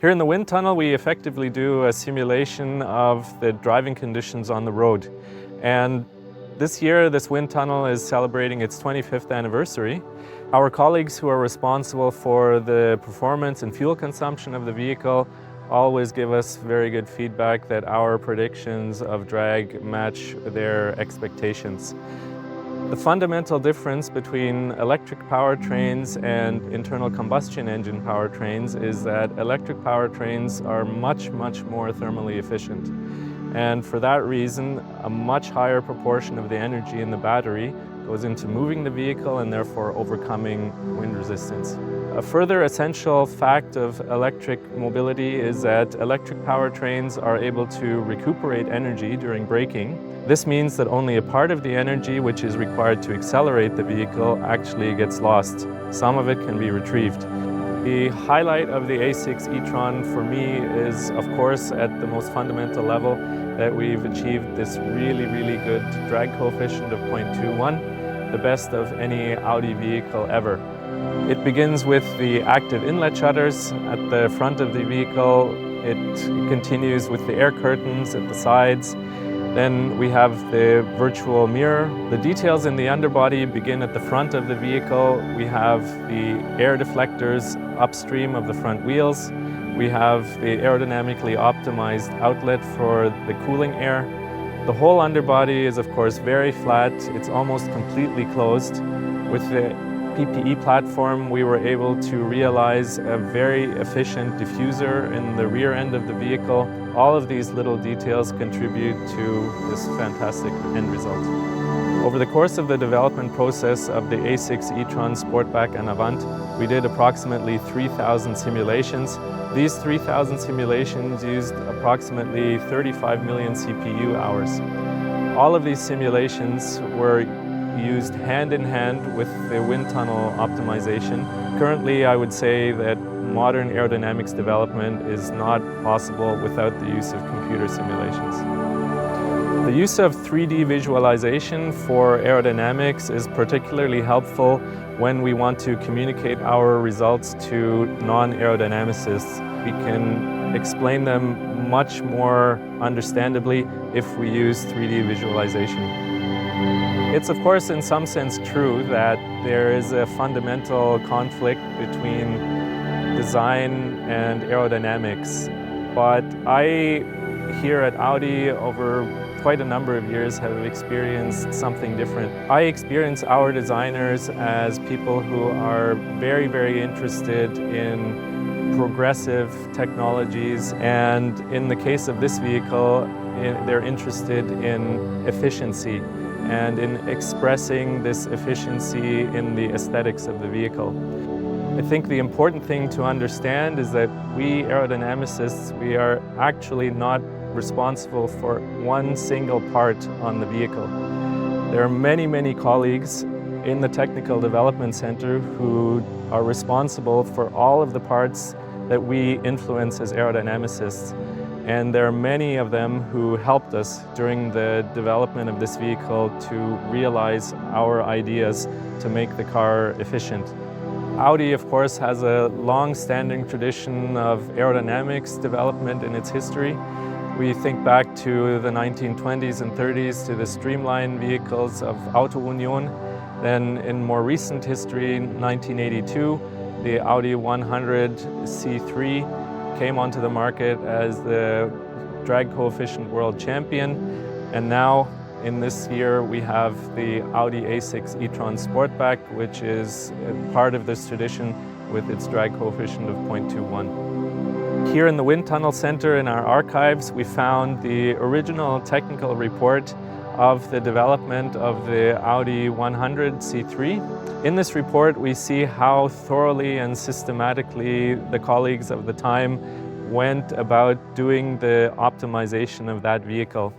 Here in the wind tunnel, we effectively do a simulation of the driving conditions on the road. And this year, this wind tunnel is celebrating its 25th anniversary. Our colleagues who are responsible for the performance and fuel consumption of the vehicle always give us very good feedback that our predictions of drag match their expectations. The fundamental difference between electric powertrains and internal combustion engine powertrains is that electric powertrains are much more thermally efficient. And for that reason, a much higher proportion of the energy in the battery goes into moving the vehicle and therefore overcoming wind resistance. A further essential fact of electric mobility is that electric powertrains are able to recuperate energy during braking. This means that only a part of the energy which is required to accelerate the vehicle actually gets lost. Some of it can be retrieved. The highlight of the A6 e-tron for me is, of course, at the most fundamental level, that we've achieved this really good drag coefficient of 0.21, the best of any Audi vehicle ever. It begins with the active inlet shutters at the front of the vehicle. It continues with the air curtains at the sides. Then we have the virtual mirror. The details in the underbody begin at the front of the vehicle. We have the air deflectors upstream of the front wheels. We have the aerodynamically optimized outlet for the cooling air. The whole underbody is of course very flat. It's almost completely closed. With the PPE platform, we were able to realize a very efficient diffuser in the rear end of the vehicle. All of these little details contribute to this fantastic end result. Over the course of the development process of the A6 e-tron Sportback and Avant, we did approximately 3,000 simulations. These 3,000 simulations used approximately 35 million CPU hours. All of these simulations were used hand in hand with the wind tunnel optimization. Currently, I would say that modern aerodynamics development is not possible without the use of computer simulations. The use of 3D visualization for aerodynamics is particularly helpful when we want to communicate our results to non-aerodynamicists. We can explain them much more understandably if we use 3D visualization. It's of course in some sense true that there is a fundamental conflict between design and aerodynamics, but I here at Audi over quite a number of years have experienced something different. I experience our designers as people who are very interested in progressive technologies, and in the case of this vehicle, they're interested in efficiency and in expressing this efficiency in the aesthetics of the vehicle. I think the important thing to understand is that we aerodynamicists, we are actually not responsible for one single part on the vehicle. There are many colleagues in the Technical Development Center who are responsible for all of the parts that we influence as aerodynamicists. And there are many of them who helped us during the development of this vehicle to realize our ideas to make the car efficient. Audi, of course, has a long-standing tradition of aerodynamics development in its history. We think back to the 1920s and 30s to the streamlined vehicles of Auto Union. Then in more recent history, 1982, the Audi 100 C3 came onto the market as the drag coefficient world champion. And now, in this year, we have the Audi A6 e-tron Sportback, which is part of this tradition with its drag coefficient of 0.21. Here in the Wind Tunnel Center in our archives, we found the original technical report of the development of the Audi 100 C3. In this report, we see how thoroughly and systematically the colleagues of the time went about doing the optimization of that vehicle.